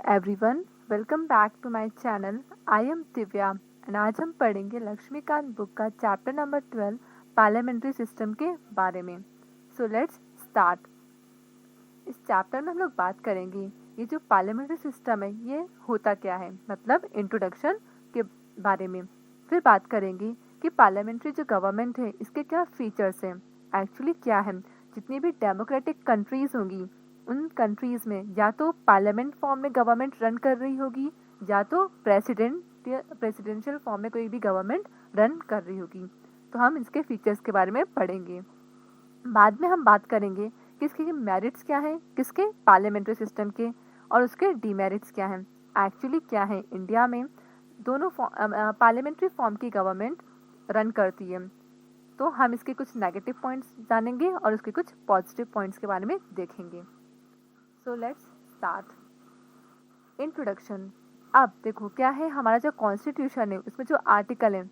Everyone, welcome back to my channel. I am Divya and आज हम पढ़ेंगे लक्ष्मीकांत बुक का चैप्टर नंबर 12 पार्लियामेंट्री सिस्टम के बारे में। So let's start. इस चैप्टर में हम लोग बात करेंगे ये जो पार्लियामेंट्री सिस्टम है ये होता क्या है, मतलब इंट्रोडक्शन के बारे में। फिर बात करेंगे कि पार्लियामेंट्री जो गवर्नमेंट है इसके क्या फीचर्स हैं, एक्चुअली क्या है। जितनी भी डेमोक्रेटिक कंट्रीज होंगी उन कंट्रीज में या तो पार्लियामेंट फॉर्म में गवर्नमेंट रन कर रही होगी या तो प्रेसिडेंशियल फॉर्म में कोई भी गवर्नमेंट रन कर रही होगी। तो हम इसके फीचर्स के बारे में पढ़ेंगे। बाद में हम बात करेंगे कि इसके मेरिट्स क्या हैं, किसके पार्लियामेंट्री सिस्टम के, और उसके डीमेरिट्स क्या हैं। एक्चुअली क्या है, इंडिया में दोनों पार्लियामेंट्री फॉर्म की गवर्नमेंट रन करती है। तो हम इसके कुछ नेगेटिव पॉइंट्स जानेंगे और उसके कुछ पॉजिटिव पॉइंट्स के बारे में देखेंगे। सो लेट्स स्टार्ट। इंट्रोडक्शन। अब देखो क्या है, हमारा जो कॉन्स्टिट्यूशन है उसमें जो आर्टिकल है,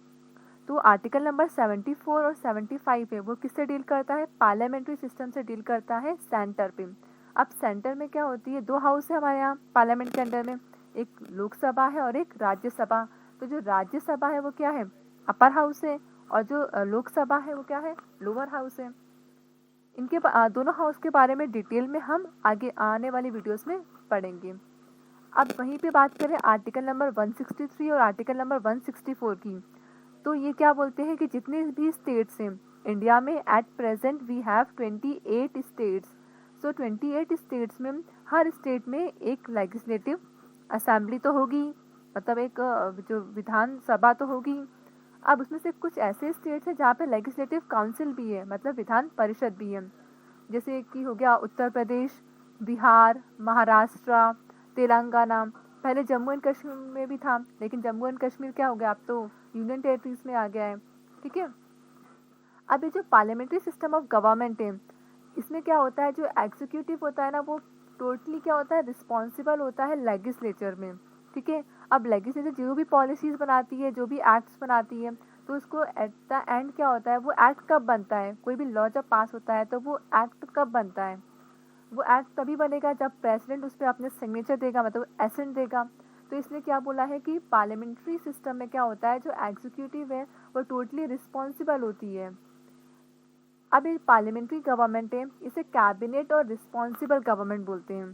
तो आर्टिकल नंबर 74 और 75 है वो किससे डील करता है, पार्लियामेंट्री सिस्टम से डील करता है सेंटर पे। अब सेंटर में क्या होती है, दो हाउस है हमारे यहाँ पार्लियामेंट के अंडर में, एक लोकसभा है और एक राज्यसभा। तो जो राज्यसभा है वो क्या है, अपर हाउस है, और जो लोकसभा है वो क्या है, लोअर हाउस है। इनके दोनों हाउस के बारे में डिटेल में हम आगे आने वाली वीडियोस में पढ़ेंगे। अब वहीं पे बात करें आर्टिकल नंबर 163 और आर्टिकल नंबर 164 की, तो ये क्या बोलते हैं कि जितने भी स्टेट्स हैं इंडिया में, at present we have 28 states. So 28 states में हर स्टेट में एक लेजिस्लेटिव असेंबली तो होगी, मतलब एक जो विधानसभा तो होगी। अब उसमें से कुछ ऐसे स्टेट्स हैं जहाँ पे लेजिस्लेटिव काउंसिल भी है, मतलब विधान परिषद भी है। जैसे कि हो गया उत्तर प्रदेश, बिहार, महाराष्ट्र, तेलंगाना। पहले जम्मू एंड कश्मीर में भी था, लेकिन जम्मू एंड कश्मीर क्या हो गया, अब तो यूनियन टेरिटरीज में आ गया है। ठीक है। अब ये जो पार्लियामेंट्री सिस्टम ऑफ गवर्नमेंट है, इसमें क्या होता है, जो एग्जीक्यूटिव होता है ना वो टोटली क्या होता है, रिस्पॉन्सिबल होता है लेजिस्लेचर में। ठीक है। अब लेजिस्लेचर जो भी पॉलिसीज बनाती है, जो भी एक्ट्स बनाती है, तो उसको एट द एंड क्या होता है, वो एक्ट कब बनता है, कोई भी लॉ जब पास होता है तो वो एक्ट कब बनता है, वो एक्ट तभी बनेगा जब प्रेसिडेंट उस पर अपने सिग्नेचर देगा, मतलब एसेंट देगा। तो इसलिए क्या बोला है कि पार्लियामेंट्री सिस्टम में क्या होता है, जो एग्जीक्यूटिव है वो टोटली रिस्पॉन्सिबल होती है। अब ये पार्लियामेंट्री गवर्नमेंट है, इसे कैबिनेट और रिस्पॉन्सिबल गवर्नमेंट बोलते हैं।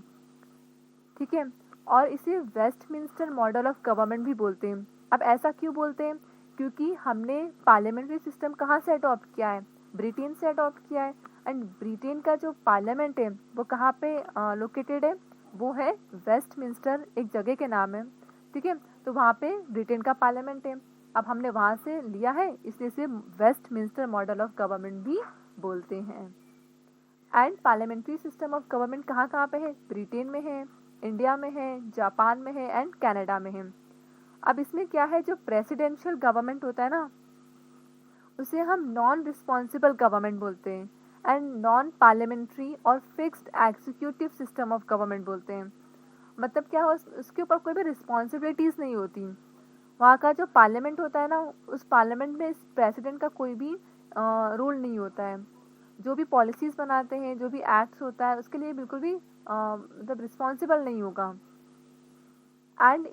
ठीक है। और इसे वेस्टमिंस्टर मॉडल ऑफ गवर्नमेंट भी बोलते हैं। अब ऐसा क्यों बोलते हैं, क्योंकि हमने पार्लियामेंट्री सिस्टम कहाँ से अडॉप्ट किया है, ब्रिटेन से अडॉप्ट किया है। एंड ब्रिटेन का जो पार्लियामेंट है वो कहाँ पे लोकेटेड है, वो है वेस्टमिंस्टर, एक जगह के नाम है। ठीक है। तो वहाँ पे ब्रिटेन का पार्लियामेंट है। अब हमने वहाँ से लिया है, इसलिए इसे वेस्टमिंस्टर मॉडल ऑफ गवर्नमेंट भी बोलते हैं। And parliamentary system of government कहाँ कहाँ पे है, ब्रिटेन में है, इंडिया में है, जापान में है एंड कनाडा में है। अब इसमें क्या है, जो प्रेसिडेंशियल गवर्नमेंट होता है ना उसे हम नॉन रिस्पॉन्सिबल गवर्नमेंट बोलते हैं, एंड नॉन पार्लियामेंट्री और fixed executive system of government बोलते हैं। मतलब क्या हो, उसके ऊपर कोई भी रिस्पॉन्सिबिलिटीज नहीं होती। वहाँ का जो पार्लियामेंट होता है ना, उस पार्लियामेंट में इस प्रेसिडेंट का कोई भी रोल नहीं होता है। जो भी पॉलिसीज बनाते हैं, जो भी एक्ट्स होता है, उसके लिए बिल्कुल भी मतलब रिस्पॉन्सिबल नहीं होगा। एंड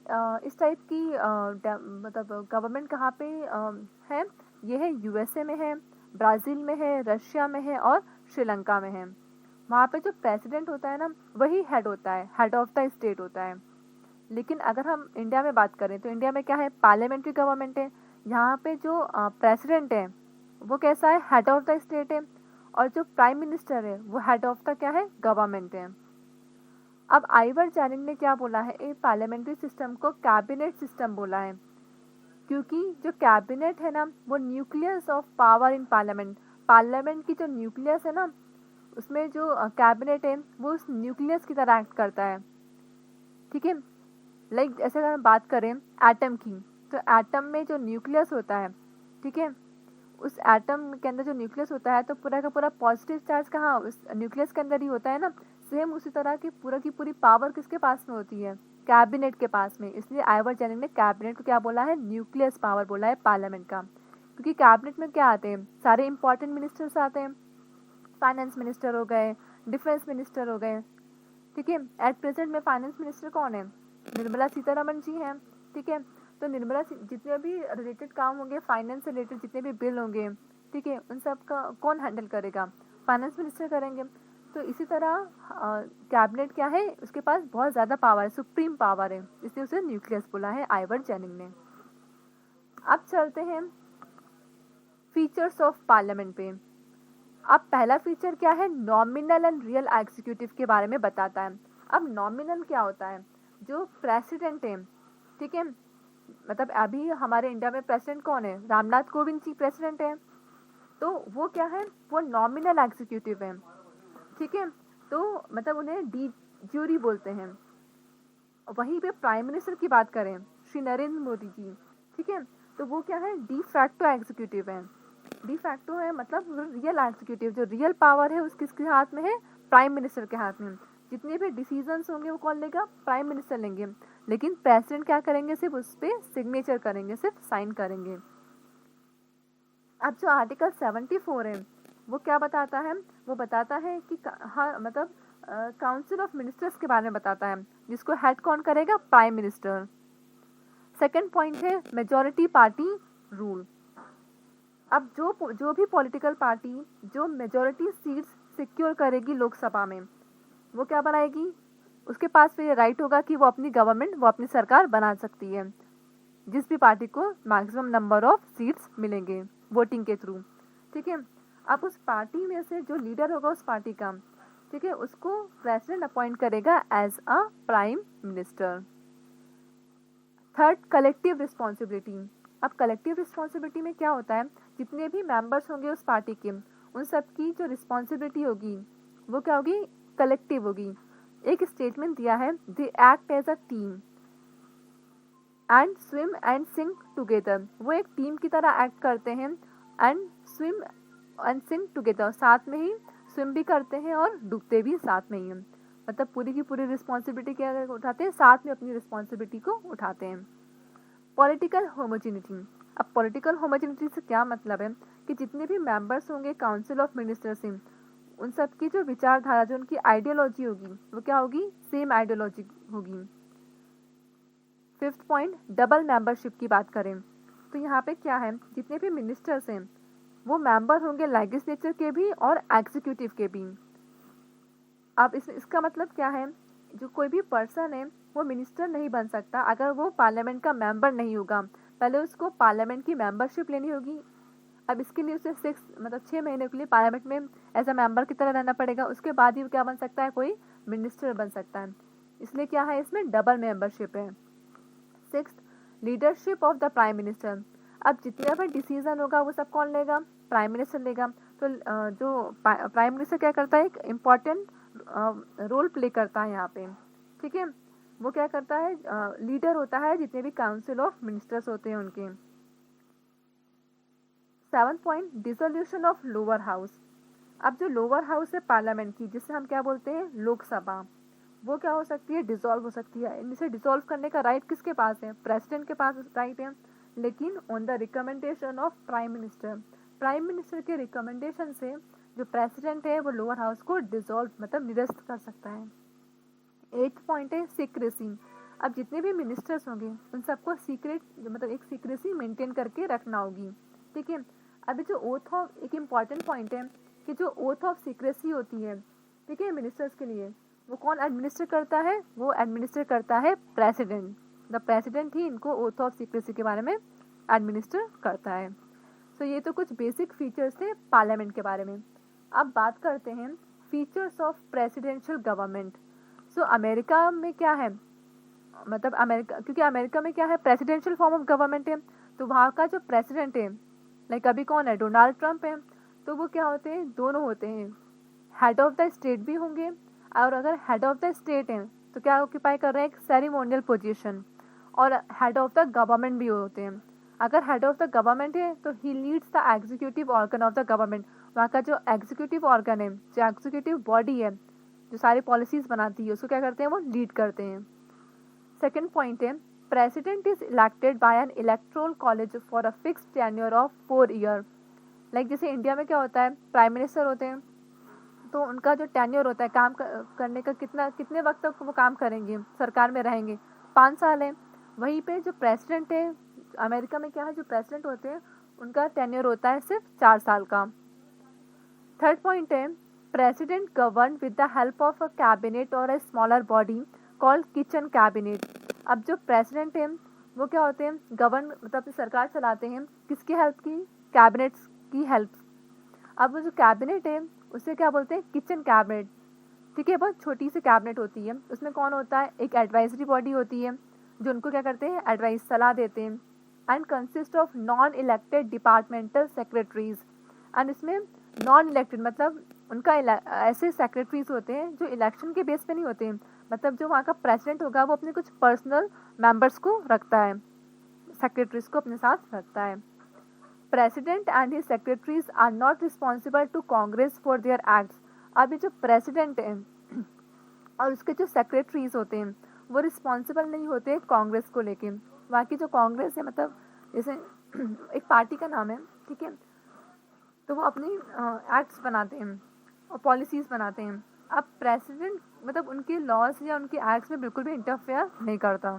इस टाइप की मतलब गवर्नमेंट कहाँ पे है, ये है यूएसए में है, ब्राज़ील में है, रशिया में है और श्रीलंका में है। वहाँ पे जो प्रेसिडेंट होता है ना वही हेड होता है, हेड ऑफ द स्टेट होता है। लेकिन अगर हम इंडिया में बात करें तो इंडिया में क्या है, पार्लियामेंट्री गवर्नमेंट है। यहाँ पे जो प्रेसिडेंट है वो कैसा है, हेड ऑफ द स्टेट है, और जो प्राइम मिनिस्टर है वो हेड ऑफ द क्या है, गवर्नमेंट है। अब आइवर जैनिंग ने क्या बोला है, एक पार्लियामेंट्री सिस्टम को कैबिनेट सिस्टम बोला है, क्योंकि जो कैबिनेट है ना वो nucleus of power in parliament, parliament की जो न्यूक्लियस है ना उसमें जो कैबिनेट है वो उस न्यूक्लियस की तरह एक्ट करता है। ठीक है। लाइक जैसे अगर हम बात करें एटम की, तो एटम में जो न्यूक्लियस होता है, ठीक है, उस एटम के अंदर जो न्यूक्लियस होता है तो पूरा का पूरा पॉजिटिव चार्ज कहाँ, उस न्यूक्लियस के अंदर ही होता है ना। सेम उसी तरह की पूरी पावर किसके पास में होती है, कैबिनेट के पास में। इसलिए आइवर जैनिंग ने कैबिनेट को क्या बोला है, न्यूक्लियस पावर बोला है पार्लियामेंट का। क्योंकि कैबिनेट में क्या आते हैं, सारे इंपॉर्टेंट मिनिस्टर्स आते हैं, फाइनेंस मिनिस्टर हो गए, डिफेंस मिनिस्टर हो गए। ठीक है। एट प्रेजेंट में फाइनेंस मिनिस्टर कौन है, निर्मला सीतारमण जी हैं, ठीक है। तो जितने भी रिलेटेड काम होंगे, फाइनेंस से रिलेटेड जितने भी बिल होंगे, ठीक है, उन सब का कौन हैंडल करेगा? फाइनेंस मिनिस्टर करेंगे। तो इसी तरह कैबिनेट क्या है, उसके पास बहुत ज़्यादा पावर है, सुप्रीम पावर है, इसलिए उसे न्यूक्लियस बोला है आइवर जेनिंग ने। अब चलते हैं फीचर्स ऑफ पार्लियामेंट पे। अब पहला फीचर क्या है, नॉमिनल एंड रियल एग्जीक्यूटिव के बारे में बताता है। अब नॉमिनल क्या होता है, जो प्रेसिडेंट है, ठीक है, मतलब अभी हमारे इंडिया में प्रेसिडेंट कौन है, रामनाथ कोविंद जी प्रेसिडेंट है, तो वो क्या है, वो नॉमिनल एग्जीक्यूटिव है, ठीक है। तो मतलब उन्हें डी ज्यूरी बोलते हैं। वहीं पे प्राइम मिनिस्टर की बात करें, श्री नरेंद्र मोदी जी, ठीक है, तो वो क्या है, डी फैक्टो एग्जीक्यूटिव है। डी फैक्टो है मतलब रियल एग्जीक्यूटिव, जो रियल पावर है उसके किसके हाथ में है, प्राइम मिनिस्टर के हाथ में। जितने भी डिसीजंस होंगे वो कौन लेगा, प्राइम मिनिस्टर लेंगे, लेकिन प्रेसिडेंट क्या करेंगे, सिर्फ उस पर सिग्नेचर करेंगे, सिर्फ साइन करेंगे। अब जो आर्टिकल 74 है वो क्या बताता है, वो बताता है कि हाँ मतलब काउंसिल ऑफ मिनिस्टर्स के बारे में बताता है, जिसको हेड कौन करेगा, प्राइम मिनिस्टर। सेकंड पॉइंट है मेजॉरिटी पार्टी रूल। अब जो भी पॉलिटिकल पार्टी जो मेजॉरिटी सीट्स सिक्योर करेगी लोकसभा में, वो क्या बनाएगी, उसके पास फिर ये राइट होगा कि वो अपनी सरकार बना सकती है, जिस भी पार्टी को मैक्सिमम नंबर ऑफ सीट्स मिलेंगे वोटिंग के थ्रू, ठीक है। अब उस पार्टी में से जो लीडर होगा उस पार्टी का, ठीक है, उसको प्रेसिडेंट अपॉइंट करेगा as a prime minister. Third, collective responsibility. अब कलेक्टिव रिस्पॉन्सिबिलिटी में क्या होता है, जितने भी मेंबर्स होंगे उस पार्टी के, उन सबकी जो रिस्पॉन्सिबिलिटी होगी वो क्या होगी, कलेक्टिव होगी। एक स्टेटमेंट दिया है, they act as a team and swim and sing together. वो एक टीम की तरह एक्ट करते हैं, and swim and sing together, साथ में ही स्विम भी करते हैं और डूबते भी साथ में ही हैं। मतलब पूरी की पूरी रिस्पॉन्सिबिलिटी क्या उठाते हैं, साथ में अपनी रिस्पॉन्सिबिलिटी को उठाते हैं। Political homogeneity. अब पॉलिटिकल होमोजिनिटी से क्या मतलब है, कि जितने भी मेंबर्स होंगे काउंसिल ऑफ मिनिस्टर्स में, उन सब की जो विचारधारा, जो उनकी आइडियोलॉजी होगी, वो क्या होगी, सेम आइडियोलॉजी होगी। फिफ्थ पॉइंट, डबल मेंबरशिप की बात करें तो यहाँ पे क्या है, जितने भी मिनिस्टर्स हैं वो मेंबर होंगे लेजिस्लेचर के भी और एग्जीक्यूटिव के भी। अब इसका मतलब क्या है, जो कोई भी पर्सन है वो मिनिस्टर नहीं बन सकता अगर वो पार्लियामेंट का मेंबर नहीं होगा। पहले उसको पार्लियामेंट की मेंबरशिप लेनी होगी। अब इसके लिए उसे 6 महीने के लिए पार्लियामेंट में एज अ मेंबर की तरह रहना पड़ेगा, उसके बाद ही वो क्या बन सकता है, कोई मिनिस्टर बन सकता है। इसलिए क्या है, इसमें डबल मेंबरशिप है। Sixth, leadership of the prime minister. अब जितना भी डिसीजन होगा वो सब कौन लेगा, प्राइम मिनिस्टर लेगा। तो जो प्राइम मिनिस्टर क्या करता है, एक इम्पॉर्टेंट रोल प्ले करता है यहाँ पे, ठीक है। वो क्या करता है, लीडर होता है जितने भी काउंसिल ऑफ मिनिस्टर्स होते हैं उनके। 7th point, dissolution of lower house. अब जो लोअर हाउस है पार्लियामेंट की, जिसे हम क्या बोलते हैं, लोकसभा, वो क्या हो सकती है, डिसॉल्व हो सकती है। इनसे डिसॉल्व करने का राइट किसके पास है, प्रेसिडेंट के पास राइट है, लेकिन on the recommendation of prime minister. Prime minister के रिकमेंडेशन से जो प्रेसिडेंट है वो लोअर हाउस को डिसॉल्व मतलब निरस्त कर सकता है। 8th पॉइंट है सीक्रेसी। अब जितने भी मिनिस्टर्स होंगे उन सबको सीक्रेट मतलब एक सीक्रेसी मेंटेन करके रखना होगी, ठीक है। अभी जो ओथ ऑफ, एक इम्पॉर्टेंट पॉइंट है कि जो ओथ ऑफ सीक्रेसी होती है, ठीक है, मिनिस्टर्स के लिए, वो कौन एडमिनिस्टर करता है, वो एडमिनिस्टर करता है प्रेसिडेंट। द प्रेसिडेंट ही इनको ओथ ऑफ सीक्रेसी के बारे में एडमिनिस्टर करता है। सो ये तो कुछ बेसिक फीचर्स थे पार्लियामेंट के बारे में। अब बात करते हैं features of presidential government. So America में क्या है, मतलब अमेरिका, क्योंकि अमेरिका में क्या है, प्रेसिडेंशियल फॉर्म ऑफ गवर्नमेंट है, तो वहाँ का जो प्रेसिडेंट है, लाइक अभी कौन है, डोनाल्ड ट्रंप है, तो वो क्या होते हैं, दोनों होते हैं, हेड ऑफ द स्टेट भी होंगे, और अगर हेड ऑफ द स्टेट है तो क्या ऑक्यूपाई कर रहे हैं, एक सेरेमोनियल पोजीशन, और हेड ऑफ द गवर्नमेंट भी होते हैं। अगर हेड ऑफ द गवर्नमेंट है तो he leads the executive organ of the government. वहाँ का जो एग्जीक्यूटिव ऑर्गन है, जो एग्जीक्यूटिव बॉडी है, जो सारी पॉलिसीज बनाती है, उसको क्या करते हैं, वो लीड करते हैं। सेकेंड पॉइंट है, president is elected by N electoral college for a fixed tenure of 4 year. Like जैसे इंडिया में क्या होता है, प्राइम मिनिस्टर होते हैं, तो उनका जो टेन्योर होता है, काम करने का, कितने वक्त तक वो काम करेंगे, सरकार में रहेंगे, 5 साल है। वहीं पे जो प्रेसिडेंट है अमेरिका में क्या है, जो प्रेसिडेंट होते हैं उनका टेन्योर होता है सिर्फ 4 साल का। थर्ड पॉइंट है president govern with the help of a cabinet और a smaller body called kitchen cabinet. अब जो प्रेसिडेंट है वो क्या होते हैं, गवर्न मतलब अपनी सरकार चलाते हैं किसकी हेल्प की, कैबिनेट्स की हेल्प। अब वो जो कैबिनेट है उसे क्या बोलते हैं, किचन कैबिनेट। ठीक है, बहुत छोटी सी कैबिनेट होती है, उसमें कौन होता है, एक एडवाइजरी बॉडी होती है जो उनको क्या करते हैं, एडवाइस सलाह देते हैं। And consist of non elected departmental secretaries. And इसमें नॉन इलेक्टेड मतलब उनका ऐसे सेक्रेटरीज होते हैं जो इलेक्शन के बेस पे नहीं होते हैं, मतलब जो वहाँ का प्रेसिडेंट होगा वो अपने कुछ पर्सनल मेंबर्स को रखता है, सेक्रेटरीज को अपने साथ रखता है। President and his secretaries are not responsible to Congress for their acts. अब ये जो प्रेसिडेंट है और उसके जो सेक्रेटरीज होते हैं वो रिस्पॉन्सिबल नहीं होते कांग्रेस को लेके। बाकी जो कांग्रेस है मतलब जैसे एक पार्टी का नाम है, ठीक है, तो वो अपनी एक्ट्स बनाते हैं और पॉलिसीज बनाते हैं। अब प्रेसिडेंट मतलब उनके लॉज या उनके एक्ट्स में बिल्कुल भी इंटरफेयर नहीं करता।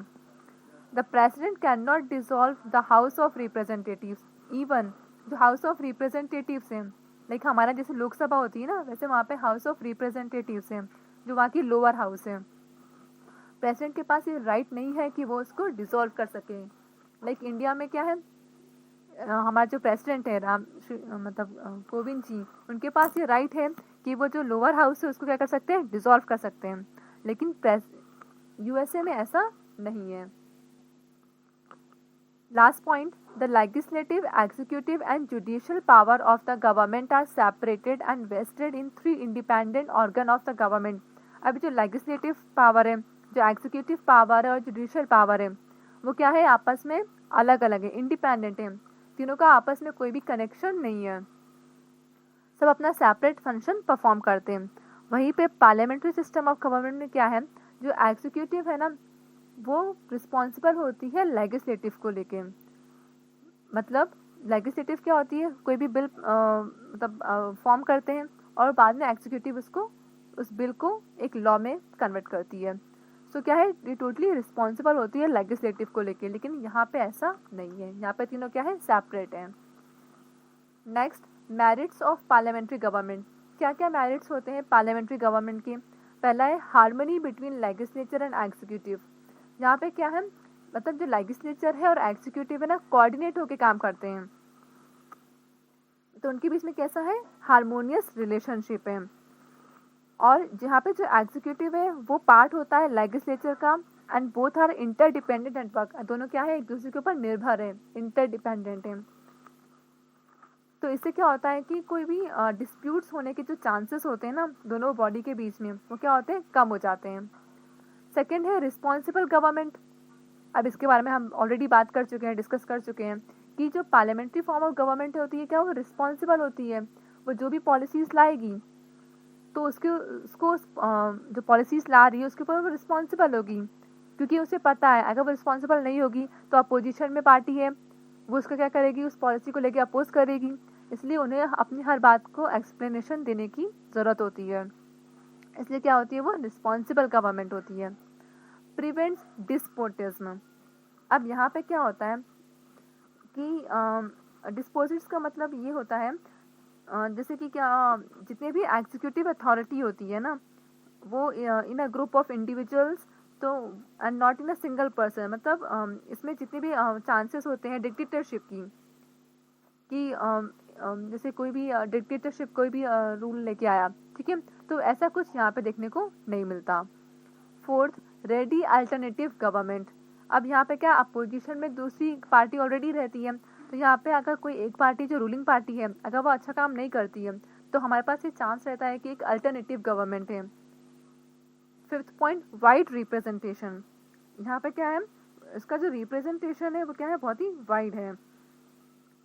The president can not dissolve the house of representatives. Even जो हाउस ऑफ रिप्रेजेंटेटिव्स हैं, लाइक हमारा जैसे लोकसभा होती है ना, वैसे वहाँ पे हाउस ऑफ रिप्रेजेंटेटिव्स हैं जो वहाँ की लोअर हाउस है। प्रेसिडेंट के पास ये राइट नहीं है कि वो उसको डिसॉल्व कर सके। लाइक इंडिया में क्या है, हमारा जो प्रेसिडेंट है मतलब कोविंद जी, उनके पास ये राइट है कि वो जो लोअर हाउस है उसको क्या कर सकते हैं, डिसॉल्व कर सकते हैं। लेकिन यूएसए में ऐसा नहीं है। Last point, the legislative, executive and judicial power of the government are separated and vested in 3 independent organ of the government. अभी जो लेजिस्लेटिव पावर है, जो एग्जीक्यूटिव पावर है और जुडिशियल पावर है, वो क्या है, आपस में अलग अलग है, इंडिपेंडेंट है। तीनों का आपस में कोई भी कनेक्शन नहीं है, सब अपना सेपरेट फंक्शन परफॉर्म करते हैं। वहीं पे पार्लियामेंट्री सिस्टम ऑफ गवर्नमेंट में क्या है, जो एग्जीक्यूटिव है ना वो रिस्पॉन्सिबल होती है लेजिस्लेटिव को लेके। मतलब लेजिस्लेटिव क्या होती है, कोई भी बिल मतलब फॉर्म करते हैं और बाद में एग्जीक्यूटिव उसको उस बिल को एक लॉ में कन्वर्ट करती है। सो क्या है, ये टोटली रिस्पॉन्सिबल होती है लेजिस्लेटिव को लेके। लेकिन यहाँ पे ऐसा नहीं है, यहाँ पे तीनों क्या है, सेपरेट है। Next, merits of parliamentary government. क्या क्या मेरिट्स होते हैं पार्लियामेंट्री गवर्नमेंट के। पहला है harmony between legislature and executive. यहाँ पे क्या है, मतलब जो लेजिस्लेचर है और एग्जीक्यूटिव है ना, कोऑर्डिनेट होकर काम करते हैं, तो उनके बीच में कैसा है, हार्मोनियस रिलेशनशिप है। और जहाँ पे जो एग्जीक्यूटिव है वो पार्ट होता है लेजिस्लेचर का, and both are interdependent and work, दोनों क्या है, एक दूसरे के ऊपर निर्भर है, इंटरडिपेंडेंट है। तो इससे क्या होता है कि कोई भी डिस्प्यूट्स होने के जो चांसेस होते हैं ना दोनों बॉडी के बीच में, वो क्या होते हैं, कम हो जाते हैं। सेकेंड है रिस्पॉन्सिबल गवर्नमेंट। अब इसके बारे में हम ऑलरेडी बात कर चुके हैं, डिस्कस कर चुके हैं कि जो पार्लियामेंट्री फॉर्म ऑफ गवर्नमेंट होती है क्या, वो रिस्पॉन्सिबल होती है। वो जो भी पॉलिसीज लाएगी तो उसको जो पॉलिसीज ला रही है उसके ऊपर वो रिस्पॉन्सिबल होगी, क्योंकि उसे पता है अगर वो रिस्पॉन्सिबल नहीं होगी तो अपोजिशन में पार्टी है, वो उसका क्या करेगी, उस पॉलिसी को लेके अपोज करेगी। इसलिए उन्हें अपनी हर बात को एक्सप्लेनेशन देने की ज़रूरत होती है, इसलिए क्या होती है, वो रिस्पॉन्सिबल गवर्नमेंट होती है। Prevents despotism. अब यहाँ पे क्या होता है कि डिस्पोजिट्स का मतलब ये होता है जैसे कि क्या जितने भी एग्जीक्यूटिव अथॉरिटी होती है ना वो इन अ ग्रुप ऑफ इंडिविजुअल्स, तो and not in a single person. मतलब इसमें जितने भी चांसेस होते हैं डिक्टेटरशिप की, कि जैसे कोई भी डिक्टेटरशिप कोई भी रूल लेके आया, ठीक है, तो ऐसा कुछ यहाँ पे देखने को नहीं मिलता। Fourth, ready alternative government. अब यहाँ पे क्या, अपोजिशन में दूसरी पार्टी ऑलरेडी रहती है, तो यहाँ पे अगर कोई एक पार्टी जो रूलिंग पार्टी है अगर वो अच्छा काम नहीं करती है तो हमारे पास ये चांस रहता है कि एक अल्टरनेटिव गवर्नमेंट है। Fifth point, wide representation. यहाँ पे क्या है, इसका जो रिप्रेजेंटेशन है वो क्या है, बहुत ही वाइड है।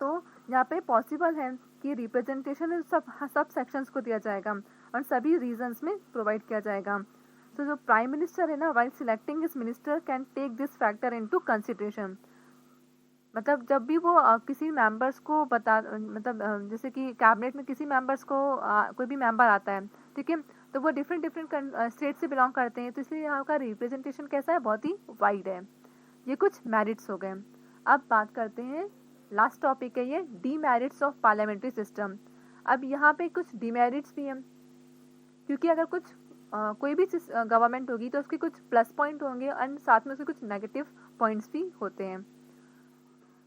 तो यहाँ पे पॉसिबल है कि रिप्रेजेंटेशन सब सेक्शंस को दिया जाएगा और सभी रीजन्स में प्रोवाइड किया जाएगा। तो जो प्राइम मिनिस्टर है ना, while selecting his minister can take this factor into consideration. मतलब जब भी वो किसी मेंबर्स को मतलब जैसे कि कैबिनेट में किसी मेंबर्स को कोई भी मेंबर आता है, ठीक है, तो वो डिफरेंट डिफरेंट स्टेट से बिलोंग करते हैं, तो इसलिए यहाँ का रिप्रेजेंटेशन कैसा है, बहुत ही वाइड है। ये कुछ मेरिट्स हो गए। अब बात करते हैं, लास्ट टॉपिक है ये डीमेरिट्स ऑफ पार्लियामेंट्री सिस्टम। अब यहाँ पे कुछ डीमेरिट्स भी हैं, क्योंकि अगर कुछ कोई भी गवर्नमेंट होगी तो उसके कुछ प्लस पॉइंट होंगे एंड साथ में उसके कुछ नेगेटिव पॉइंट्स भी होते हैं।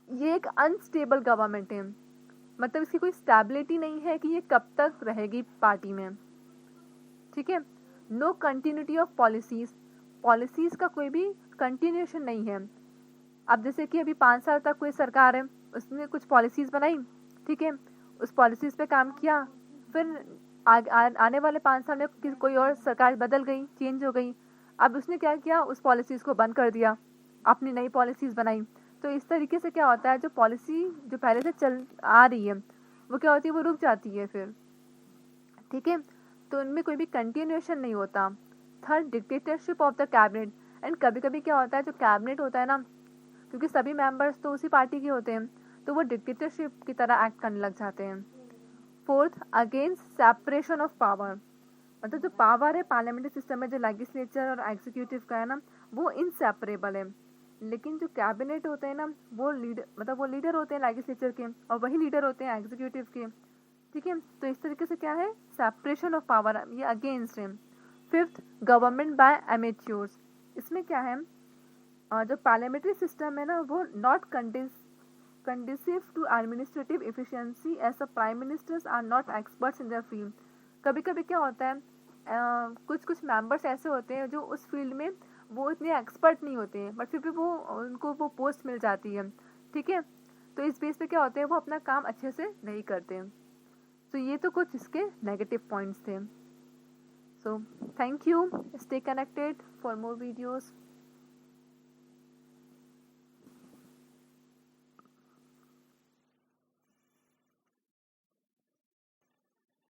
ये एक अनस्टेबल गवर्नमेंट है, मतलब इसकी कोई स्टेबिलिटी नहीं है कि ये कब तक रहेगी पार्टी में, ठीक है। नो कंटिन्यूटी ऑफ पॉलिसीज का कोई भी कंटिन्यूएशन नहीं है। अब जैसे कि अभी 5 साल तक कोई सरकार है, उसने कुछ पॉलिसीज बनाई, ठीक है, उस पॉलिसीज पे काम किया, फिर आने वाले 5 साल में कोई और सरकार बदल गई, चेंज हो गई, अब उसने क्या किया, उस पॉलिसीज को बंद कर दिया, अपनी नई पॉलिसीज बनाई। तो इस तरीके से क्या होता है, जो पॉलिसी जो पहले से चल आ रही है वो क्या होती है, वो रुक जाती है फिर, ठीक है। तो उनमें कोई भी कंटिन्यूएशन नहीं होता। Third, dictatorship of the cabinet. And कभी कभी क्या होता है, जो कैबिनेट होता है ना, क्योंकि सभी मेंबर्स तो उसी पार्टी के होते हैं, तो वो डिक्टेटरशिप की तरह एक्ट करने लग जाते हैं। Fourth, against separation of power, मतलब जो पावर है पार्लियामेंट्री सिस्टम में, जो लेजिस्लेचर और एग्जीक्यूटिव का है ना, वो इनसेपरेबल है। लेकिन जो कैबिनेट होते हैं ना, वो लीडर होते हैं लेजिस्लेचर के, और वही लीडर होते हैं एग्जीक्यूटिव के, ठीक है। तो इस तरीके से क्या है, सेपरेशन ऑफ पावर, ये अगेंस्ट है। Fifth, government by amateurs. इसमें क्या है, जो पार्लियामेंट्री सिस्टम है ना, वो not conducive to administrative efficiency as the prime ministers are not experts in their field। कभी कभी क्या होता है, कुछ कुछ मेंबर्स ऐसे होते हैं जो उस फील्ड में वो इतने एक्सपर्ट नहीं होते हैं, बट फिर भी वो उनको वो पोस्ट मिल जाती है, ठीक है। तो इस बेस पे क्या होते हैं, वो अपना काम अच्छे से नहीं करते हैं। तो ये तो कुछ इसके नेगेटिव पॉइंट्स थे। So thank you, stay connected for more videos.